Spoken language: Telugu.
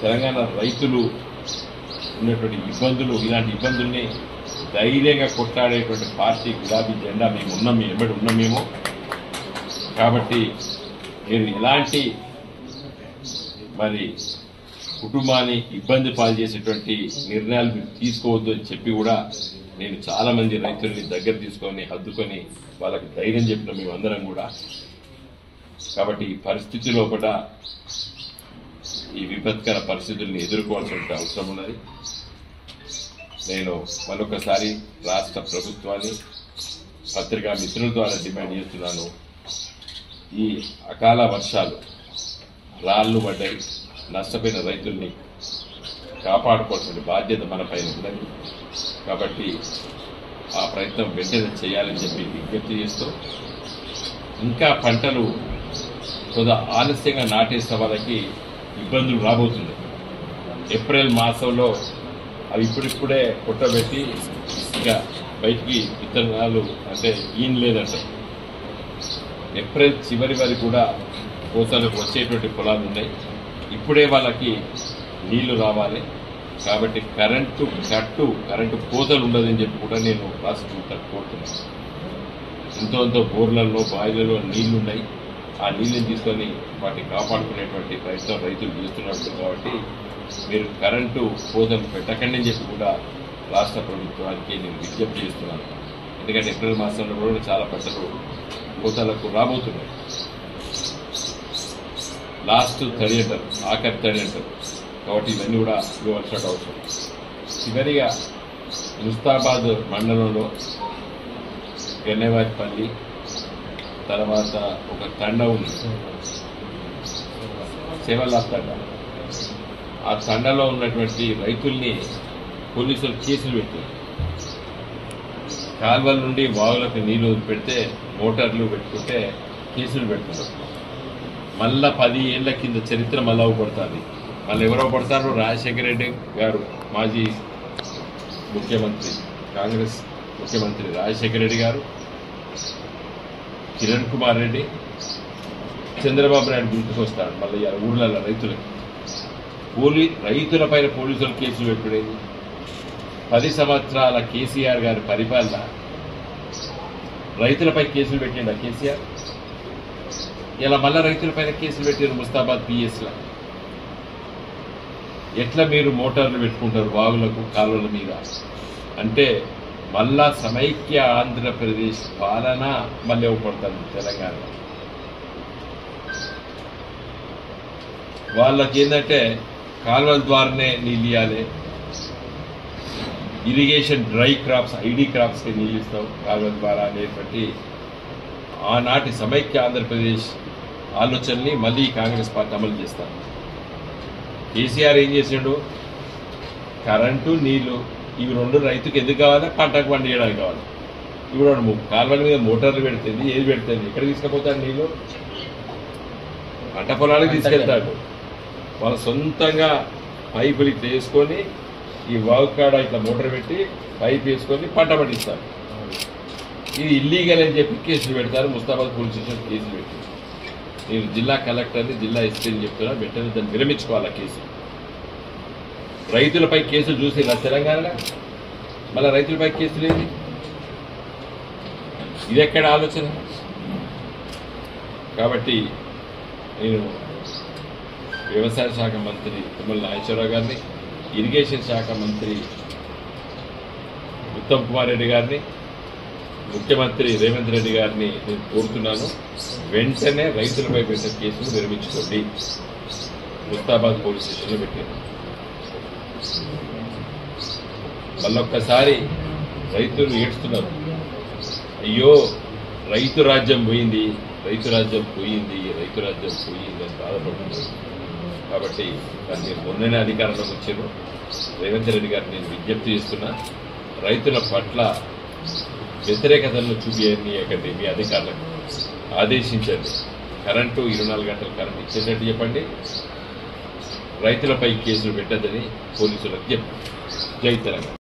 తెలంగాణ రైతులు ఉన్నటువంటి ఇబ్బందులు, ఇలాంటి ఇబ్బందుల్ని ధైర్యంగా కొట్లాడేటువంటి పార్టీ గులాబీ జెండా మేము ఉన్నాం, మేము ఎమ్మడి ఉన్నాం మేము. కాబట్టి మీరు ఎలాంటి మరి కుటుంబాన్ని ఇబ్బంది పాలు చేసేటువంటి నిర్ణయాలు మీరు తీసుకోవద్దు అని చెప్పి కూడా నేను చాలా మంది రైతుల్ని దగ్గర తీసుకొని హద్దుకొని వాళ్ళకి ధైర్యం చెప్పిన మేమందరం కూడా. కాబట్టి ఈ పరిస్థితి లోపల ఈ విపత్కర పరిస్థితుల్ని ఎదుర్కోవాల్సిన అవసరం ఉన్నది. నేను మరొకసారి రాష్ట్ర ప్రభుత్వాన్ని పత్రికా మిత్రుల ద్వారా డిమాండ్ చేస్తున్నాను. ఈ అకాల వర్షాలు, రాళ్లు పడ్డాయి, నష్టపోయిన రైతుల్ని కాపాడుకోవాల్సిన బాధ్యత మన పైన ఉన్నది. కాబట్టి ఆ ప్రయత్నం వెంటనే చేయాలని చెప్పి విజ్ఞప్తి చేస్తూ, ఇంకా పంటలు కొద్దిగా ఆలస్యంగా నాటేసిన వాళ్ళకి ఇబ్బందులు రాబోతున్నాయి. ఏప్రిల్ మాసంలో అవి ఇప్పుడిప్పుడే పుట్టబెట్టి ఇంకా బయటికి విత్తనాలు అంటే ఈయన లేదంట. ఏప్రిల్ చివరి వరకు కూడా కోతలకు వచ్చేటువంటి పొలాలు ఉన్నాయి. ఇప్పుడే వాళ్ళకి నీళ్లు రావాలి. కాబట్టి కరెంటు కోతలు ఉండదని చెప్పి కూడా నేను రాష్ట్ర ప్రభుత్వాన్ని కోరుతున్నాను. ఎంతో బోర్లలో, బాయిలలో నీళ్లున్నాయి. ఆ నీళ్ళని తీసుకొని వాటిని కాపాడుకునేటువంటి ప్రయత్నం రైతులు చేస్తున్నట్టు. కాబట్టి మీరు కరెంటు కోతలు పెట్టకండి అని చెప్పి కూడా రాష్ట్ర ప్రభుత్వానికి నేను విజ్ఞప్తి చేస్తున్నాను. ఎందుకంటే ఏప్రిల్ మాసంలో కూడా చాలా పంటలు కోతలకు రాబోతున్నాయి. లాస్ట్ తడి అంటారు, ఆఖరి తడి అంటారు. కాబట్టి ఇవన్నీ కూడా ఇవ్వవలసిన అవసరం. చివరిగా ముస్తాబాద్ మండలంలో గన్నెవారిపల్లి తర్వాత ఒక తండ ఉంది, సేవలాస్ తండ. ఆ తండలో ఉన్నటువంటి రైతుల్ని పోలీసులు కేసులు పెట్టారు. కాల్వల నుండి వాగులకు నీళ్లు పెడితే మోటార్లు పెట్టుకుంటే కేసులు పెడుతున్నారు. మళ్ళా 10 ఏళ్ల కింద చరిత్ర మళ్ళా పడుతుంది. మళ్ళీ ఎవరో పడతారు? రాజశేఖర రెడ్డి గారు, మాజీ ముఖ్యమంత్రి, కాంగ్రెస్ ముఖ్యమంత్రి రాజశేఖర రెడ్డి గారు, కిరణ్ కుమార్ రెడ్డి, చంద్రబాబు నాయుడు గుర్తుకొస్తారు. మళ్ళీ ఊళ్ళలో రైతులకి రైతులపైన పోలీసులు కేసులు పెట్టుకునేది. 10 సంవత్సరాల కేసీఆర్ గారి పరిపాలన రైతులపై కేసులు పెట్టిండ కేసీఆర్. ఇలా మళ్ళా రైతులపైన కేసులు పెట్టారు ముస్తాబాద్ పిఎస్లో. ఎట్లా మీరు మోటార్లు పెట్టుకుంటారు వాగులకు, కాలువల మీద? అంటే మళ్ళా సమైక్య ఆంధ్రప్రదేశ్ పాలన మళ్ళీ ఇవ్వబడుతుంది తెలంగాణ. వాళ్ళకి ఏంటంటే కాలువల ద్వారానే నీళ్ళు ఇవ్వాలి. ఇరిగేషన్ డ్రై క్రాప్స్, ఐడి క్రాప్స్కి నీళ్ళు ఇస్తాం కాలువల ద్వారా అనేటువంటి ఆనాటి సమైక్య ఆంధ్రప్రదేశ్ ఆలోచనని మళ్ళీ కాంగ్రెస్ పార్టీ అమలు చేస్తారు. కేసీఆర్ ఏం చేసాడు? కరెంటు, నీళ్లు ఇవి రెండు రైతుకి ఎందుకు కావాలి? పంటకు పండియడానికి కావాలి. ఇప్పుడు కాలువల మీద మోటార్లు పెడుతుంది, ఏది పెడుతుంది? ఎక్కడ తీసుకుపోతాడు నీళ్లు? పంట పొలాలకు తీసుకెళ్తాడు. వాళ్ళ సొంతంగా పైపులు ఇట్లా వేసుకొని ఈ వాగు కాడ ఇట్లా మోటార్ పెట్టి పైప్ వేసుకొని పంట పండిస్తారు. ఇది ఇల్లీగల్ అని చెప్పి కేసులు పెడతారు. ముస్తాబాద్ పోలీస్ స్టేషన్ కేసులు పెట్టి నేను జిల్లా కలెక్టర్ని, జిల్లా ఎస్పీని చెప్తున్నా, వెంటనే దాన్ని విరమించుకోవాలి. కేసు రైతులపై కేసులు చూసి తెలంగాణలో మళ్ళీ రైతులపై కేసులు ఏంది? ఇది ఎక్కడ ఆలోచన? కాబట్టి నేను వ్యవసాయ శాఖ మంత్రి తుమ్మల నాగేశ్వరరావు గారిని, ఇరిగేషన్ శాఖ మంత్రి ఉత్తమ్ కుమార్ రెడ్డి గారిని, ముఖ్యమంత్రి రేవంత్ రెడ్డి గారిని నేను కోరుతున్నాను, వెంటనే రైతులపై పెట్టిన కేసును విరమించుకోండి. ముస్తాబాద్ పోలీస్ స్టేషన్లో పెట్టారు. మళ్ళొక్కసారి రైతులు ఏడుస్తున్నారు, అయ్యో రైతు రాజ్యం పోయింది, రైతు రాజ్యం పోయింది, రైతు రాజ్యం పోయింది అని బాధపడుతున్నారు. కాబట్టి దాన్ని మొన్ననే అధికారంలోకి వచ్చారు. రేవంత్ రెడ్డి గారిని నేను విజ్ఞప్తి చేస్తున్నా, రైతుల పట్ల వ్యతిరేకతలను చూపించకండి. మీ అధికారులకు ఆదేశించండి. కరెంటు 24 గంటలు కరెంటు ఇచ్చేటట్టు చెప్పండి. రైతులపై కేసులు పెట్టద్దని పోలీసులకు చెప్పండి. జై తెలంగాణ.